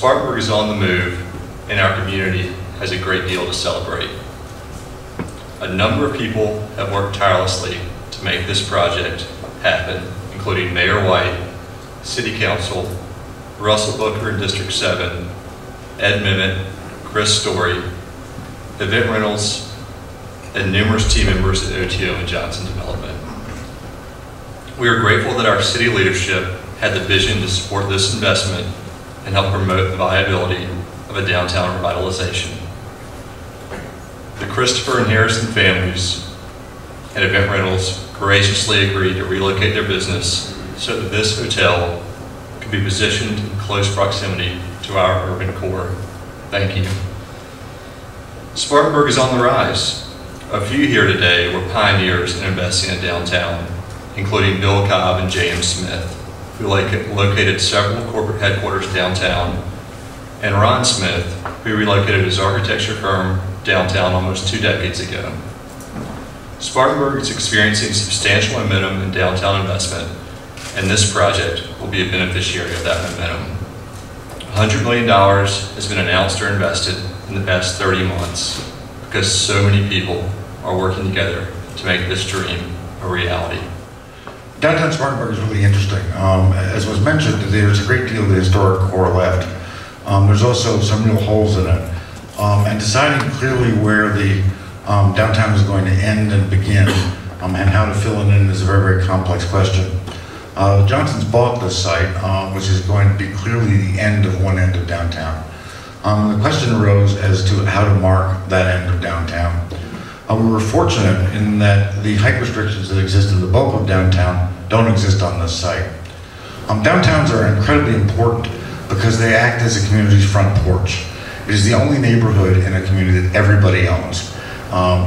Spartanburg is on the move, and our community has a great deal to celebrate. A number of people have worked tirelessly to make this project happen, including Mayor White, City Council, Russell Booker in District 7, Ed Mimmitt, Chris Story, Event Rentals, and numerous team members at OTO and Johnson Development. We are grateful that our city leadership had the vision to support this investment and help promote the viability of a downtown revitalization. The Christopher and Harrison families and Event Rentals graciously agreed to relocate their business so that this hotel could be positioned in close proximity to our urban core. Thank you. Spartanburg is on the rise. A few here today were pioneers in investing in downtown, including Bill Cobb and J.M. Smith, who located several corporate headquarters downtown, and Ron Smith, who relocated his architecture firm downtown almost 2 decades ago. Spartanburg is experiencing substantial momentum in downtown investment, and this project will be a beneficiary of that momentum. $100 million has been announced or invested in the past 30 months because so many people are working together to make this dream a reality. Downtown Spartanburg is really interesting. As was mentioned, there's a great deal of the historic core left. There's also some real holes in it. And deciding clearly where the downtown is going to end and begin and how to fill it in is a very, very complex question. The Johnsons bought this site, which is going to be clearly the end of one end of downtown. The question arose as to how to mark that end of downtown. We were fortunate in that the height restrictions that exist in the bulk of downtown don't exist on this site. Downtowns are incredibly important because they act as a community's front porch. It is the only neighborhood in a community that everybody owns.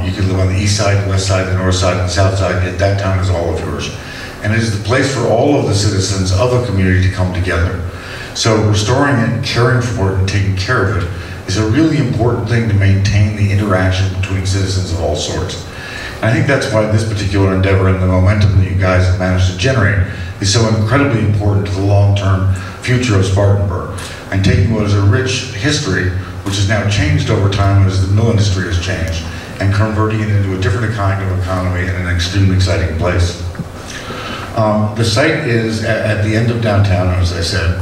You can live on the east side, the west side, the north side, and the south side, yet that town is all of yours. And it is the place for all of the citizens of a community to come together. So restoring it, caring for it, and taking care of it is a really important thing to maintain the interaction between citizens of all sorts. And I think that's why this particular endeavor and the momentum that you guys have managed to generate is so incredibly important to the long-term future of Spartanburg. And taking what is a rich history, which has now changed over time as the mill industry has changed, and converting it into a different kind of economy in an extremely exciting place. The site is at the end of downtown, as I said,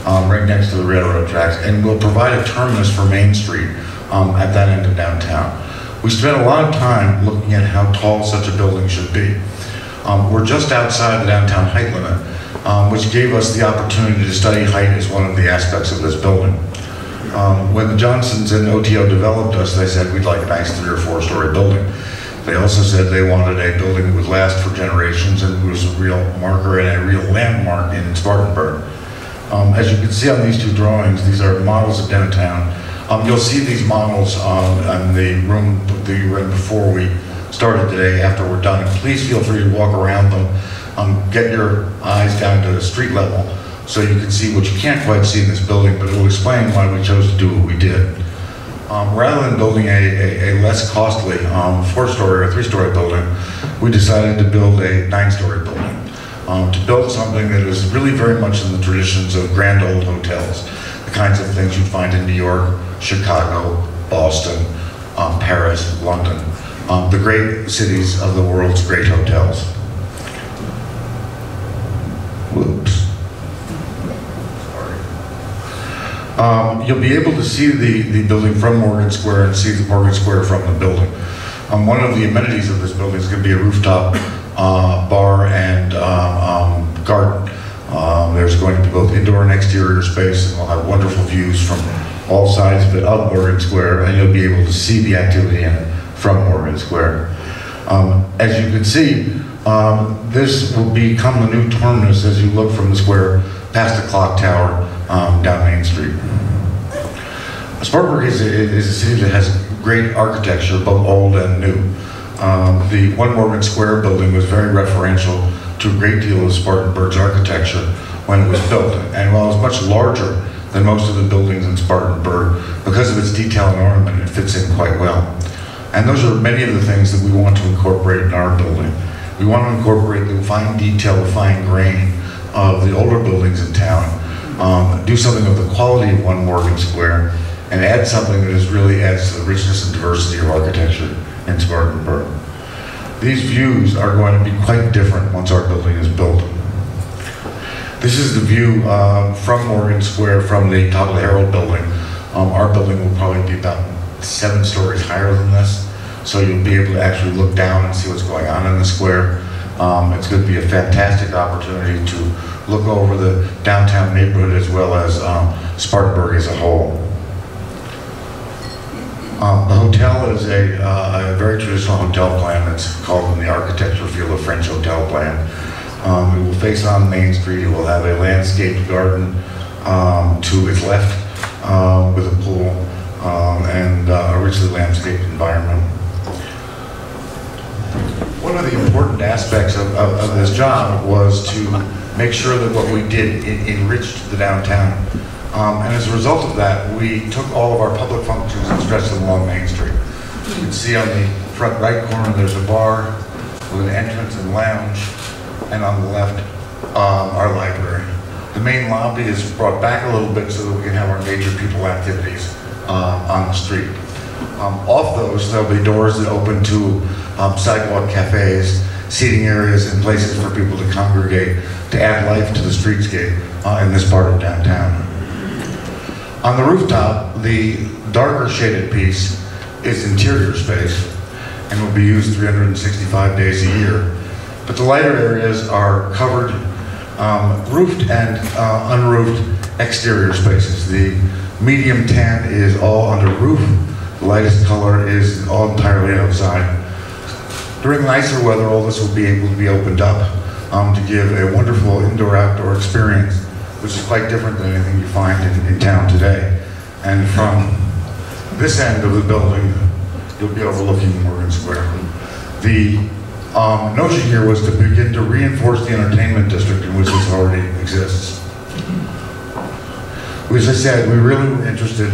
right next to the railroad tracks, and will provide a terminus for Main Street at that end of downtown. We spent a lot of time looking at how tall such a building should be. We're just outside the downtown height limit, which gave us the opportunity to study height as one of the aspects of this building. When the Johnsons and OTO developed us, they said we'd like a nice 3- or 4-story building. They also said they wanted a building that would last for generations and was a real marker and a real landmark in Spartanburg. As you can see on these 2 drawings, these are models of downtown. You'll see these models in the room that you were in before we started today after we're done. And please feel free to walk around them. Get your eyes down to the street level so you can see what you can't quite see in this building, but it will explain why we chose to do what we did. Rather than building a less costly 4-story or 3-story building, we decided to build a 9-story building. To build something that is really very much in the traditions of grand old hotels, the kinds of things you'd find in New York, Chicago, Boston, Paris, London, the great cities of the world's great hotels. Whoops. You'll be able to see the building from Morgan Square and see the Morgan Square from the building. One of the amenities of this building is going to be a rooftop bar and garden. There's going to be both indoor and exterior space, and we'll have wonderful views from all sides of it of Morgan Square, and you'll be able to see the activity in it from Morgan Square. As you can see, this will become the new terminus as you look from the square past the clock tower down Main Street. Spartanburg is a city that has great architecture, both old and new. The One Morgan Square building was very referential to a great deal of Spartanburg's architecture when it was built. And while it was much larger than most of the buildings in Spartanburg, because of its detail and ornament, it fits in quite well. And those are many of the things that we want to incorporate in our building. We want to incorporate the fine detail, the fine grain of the older buildings in town, do something of the quality of One Morgan Square, and add something that really adds to the richness and diversity of architecture in Spartanburg. These views are going to be quite different once our building is built. This is the view from Morgan Square, from the top of the Herald building. Our building will probably be about 7 stories higher than this, so you'll be able to actually look down and see what's going on in the square. It's going to be a fantastic opportunity to look over the downtown neighborhood as well as Spartanburg as a whole. The hotel is a very traditional hotel plan that's called in the architectural field a French hotel plan. It will face on Main Street. It will have a landscaped garden to its left with a pool and a richly landscaped environment. One of the important aspects of this job was to make sure that what we did enriched the downtown. And as a result of that, we took all of our public functions and stretched them along Main Street. You can see on the front right corner there's a bar with an entrance and lounge, and on the left, our library. The main lobby is brought back a little bit so that we can have our major people activities on the street. Off those, there'll be doors that open to sidewalk cafes, seating areas, and places for people to congregate to add life to the streetscape in this part of downtown. On the rooftop, the darker shaded piece is interior space and will be used 365 days a year. But the lighter areas are covered, roofed and unroofed exterior spaces. The medium tan is all under roof. The lightest color is all entirely outside. During nicer weather, all this will be able to be opened up to give a wonderful indoor-outdoor experience, which is quite different than anything you find in town today. And from this end of the building, you'll be overlooking Morgan Square. The notion here was to begin to reinforce the entertainment district in which this already exists. As I said, we really were interested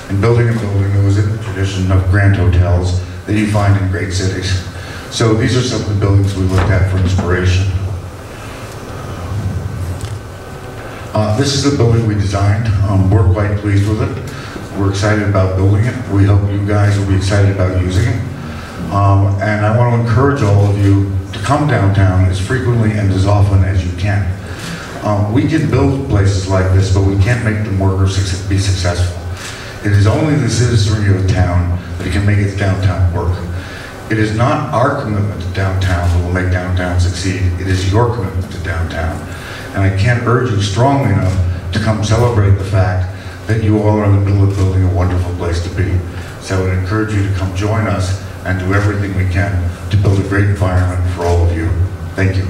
in building a building that was in the tradition of grand hotels that you find in great cities. So these are some of the buildings we looked at for inspiration. This is the building we designed. We're quite pleased with it. We're excited about building it. We hope you guys will be excited about using it. And I want to encourage all of you to come downtown as frequently and as often as you can. We can build places like this, but we can't make them work or be successful. It is only the citizenry of a town that can make its downtown work. It is not our commitment to downtown that will make downtown succeed. It is your commitment to downtown. And I can't urge you strongly enough to come celebrate the fact that you all are in the middle of building a wonderful place to be. So I would encourage you to come join us and do everything we can to build a great environment for all of you. Thank you.